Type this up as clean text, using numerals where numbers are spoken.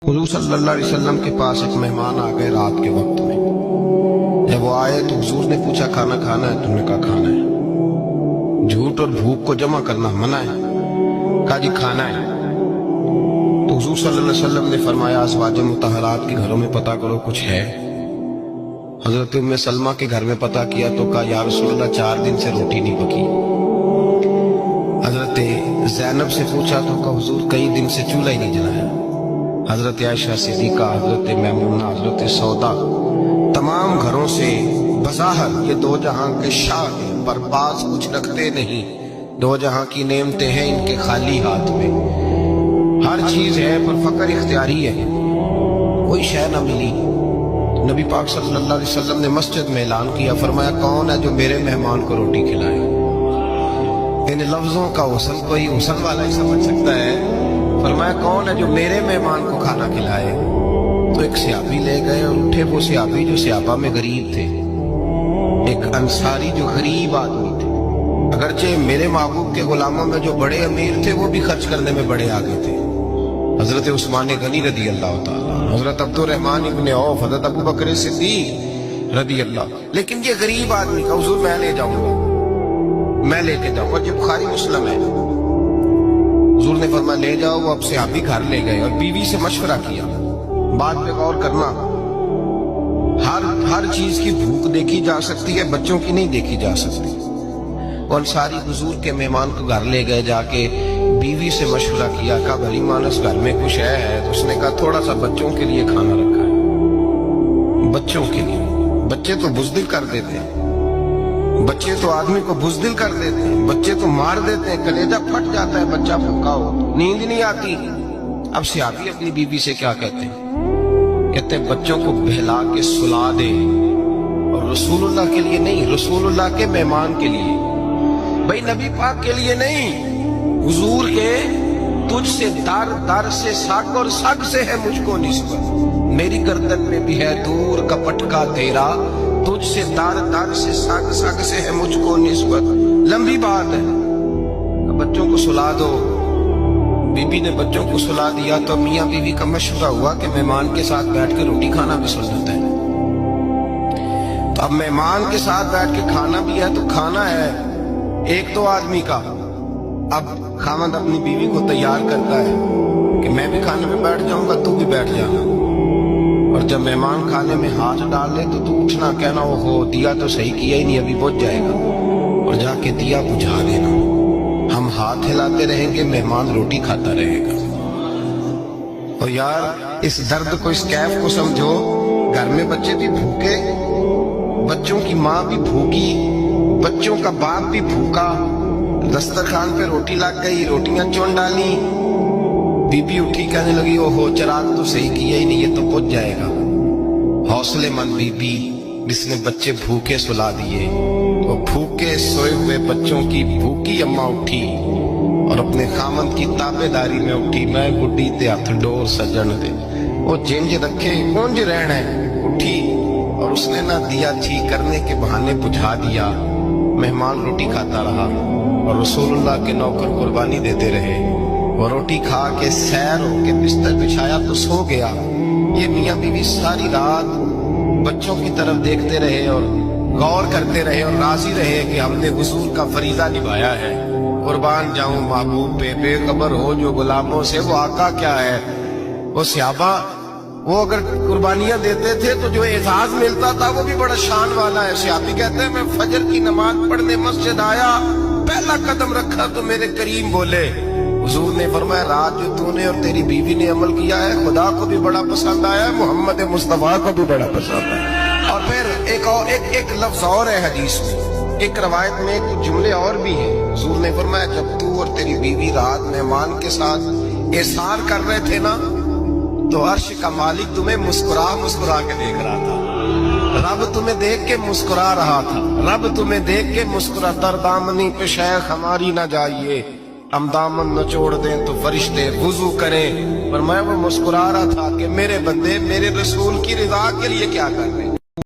حضور صلی اللہ علیہ وسلم کے پاس ایک مہمان آ گئے رات کے وقت میں. جب وہ آئے تو حضور نے پوچھا کھانا کھانا ہے؟ تم نے کہا کھانا ہے. جھوٹ اور بھوک کو جمع کرنا منع ہے. کہا جی کھانا ہے. تو حضور صلی اللہ علیہ وسلم نے فرمایا ازواج مطہرات کے گھروں میں پتہ کرو کچھ ہے. حضرت ام سلمہ کے گھر میں پتہ کیا تو کہا یا رسول اللہ 4 دن سے روٹی نہیں پکی. حضرت زینب سے پوچھا تو کہا حضور کئی دن سے چولہا ہی نہیں جلایا. حضرت عائشہ صدیقہ، حضرت میمونہ، حضرت سودا، تمام گھروں سے بظاہر یہ دو جہاں کے شاہ ہیں، پر پاس کچھ رکھتے نہیں. دو جہاں کی نعمتیں ہیں ان کے خالی ہاتھ میں. ہر چیز ہے پر فقر اختیاری ہے. کوئی شے نہ ملی. نبی پاک صلی اللہ علیہ وسلم نے مسجد میں اعلان کیا، فرمایا کون ہے جو میرے مہمان کو روٹی کھلائے؟ ان لفظوں کا غسل کوئی غسل والا ہی سمجھ سکتا ہے. فرمایا کون ہے جو میرے مہمان کو کھانا کھلائے؟ تو ایک صحابی لے گئے اور اٹھے وہ صحابی جو صحابہ میں غریب تھے، ایک انصاری جو غریب آدمی تھے. اگرچہ میرے محبوب کے غلاموں میں جو بڑے امیر تھے وہ بھی خرچ کرنے میں بڑے آگے تھے. حضرت عثمان غنی رضی اللہ تعالیٰ، حضرت عبد الرحمن ابن عوف، حضرت ابو بکر صدیق رضی اللہ. لیکن یہ غریب آدمی کا حضور میں لے جاؤں گا، میں لے کے جاؤں گا. یہ بخاری مسلم ہے. حضور نے فرمایا لے جاؤ. وہ اب صحابی گھر لے گئے اور بیوی سے مشورہ کیا. بات پہ غور کرنا، ہر چیز کی بھوک دیکھی جا سکتی ہے، بچوں کی نہیں دیکھی جا سکتی. وہ انصاری حضور کے مہمان کو گھر لے گئے، جا کے بیوی سے مشورہ کیا. کہا بھلی مانس گھر میں کچھ ہے؟ تو اس نے کہا تھوڑا سا بچوں کے لیے کھانا رکھا ہے. بچوں کے لیے. بچے تو بزدل کر دیتے ہیں، بچے تو آدمی کو بزدل کر دیتے ہیں، بچے تو مار دیتے ہیں، کلیجہ پھٹ جاتا ہے بچہ بھوکا ہو، نیند نہیں آتی. اب صحابی اپنی بیوی سے کیا کہتے ہیں؟ کہتے ہیں بچوں کو بہلا کے سلا دے. اور رسول اللہ کے لیے نہیں، رسول اللہ کے مہمان کے لیے. بھائی نبی پاک کے لیے نہیں، حضور کے. تجھ سے در در سے سگ اور سگ سے ہے مجھ کو نسبت. میری گردن میں بھی ہے دور کا پٹکا تیرا، تجھ سے در در سے سگ سگ سے ہے مجھ کو نسبت. لمبی بات ہے. بچوں کو سلا دو. بی بی نے بچوں کو سلا دیا تو میاں بیوی کا مشورہ ہوا کہ مہمان کے ساتھ بیٹھ کے روٹی کھانا بھی سنت ہے. تو اب مہمان کے ساتھ بیٹھ کے کھانا بھی ہے تو کھانا ہے ایک تو آدمی کا. اب خاوند اپنی بیوی کو تیار کرتا ہے کہ میں بھی کھانے میں بیٹھ جاؤں گا، تو بھی بیٹھ جانا. اور جب مہمان کھانے میں ہاتھ ڈال لے تو اٹھنا، کہنا وہ ہو دیا تو صحیح کیا ہی نہیں، ابھی بجھ جائے گا. اور جا کے دیا بجھا دینا. ہم ہاتھ ہلاتے رہیں گے، مہمان روٹی کھاتا رہے گا. اور یار اس درد کو، اس کیف کو سمجھو. گھر میں بچے بھی بھوکے، بچوں کی ماں بھی بھوکی، بچوں کا باپ بھی بھوکا. دسترخوان پہ روٹی لگ گئی، روٹیاں چون ڈالی. بی بی اٹھی کہنے لگی او ہو چراغ تو صحیح کیا ہی نہیں، یہ تو بجھ جائے گا. حوصلے مند بی بی جس نے بچے بھوکے سلا دیے. وہ بھوکے سوئے ہوئے بچوں کی بھوکی اماں اٹھی اور اپنے خامند کی تابے داری میں اٹھی. میں گڈی تے ہاتھ ڈور سجن دے، وہ جنج رکھے اونج رہن ہے. اٹھی اور اس نے نہ دیا ٹھیک کرنے کے بہانے بجھا دیا. مہمان روٹی کھاتا رہا اور رسول اللہ کے نوکر قربانی دیتے رہے. وہ روٹی کھا کے سیر ہو کے بستر بچھایا تو سو گیا. یہ میاں بیوی ساری رات بچوں کی طرف دیکھتے رہے اور غور کرتے رہے اور راضی رہے کہ ہم نے حضور کا فریضہ نبھایا ہے. قربان جاؤں محبوب پہ، بے خبر ہو جو غلاموں سے وہ آقا کیا ہے. وہ صحابہ وہ اگر قربانیاں دیتے تھے تو جو اعزاز ملتا تھا وہ بھی بڑا شان والا ہے. صحابی کہتے ہیں میں فجر کی نماز پڑھنے مسجد آیا، پہلا قدم رکھا تو میرے کریم بولے. حضور نے فرمایا رات جو تو نے اور تیری بیوی نے عمل کیا ہے خدا کو بھی بڑا پسند آیا ہے، محمد مصطفیٰ کو بھی بڑا پسند ہے. اور پھر ایک لفظ اور ہے حدیث میں، ایک روایت میں کچھ جملے اور بھی ہیں. حضور نے فرمایا جب تو اور تیری بیوی رات مہمان کے ساتھ احسار کر رہے تھے نا تو عرش کا مالک تمہیں مسکرا مسکرا کے دیکھ رہا تھا. رب تمہیں دیکھ کے مسکرا رہا تھا. رب تمہیں دیکھ کے مسکرا. در دامنی پہ شیخ ہماری نہ جائیے، ہم دامن نہ چھوڑ دیں تو فرشتے وضو کریں. پر میں وہ مسکرا رہا تھا کہ میرے بندے میرے رسول کی رضا کے لیے کیا کر رہے ہیں.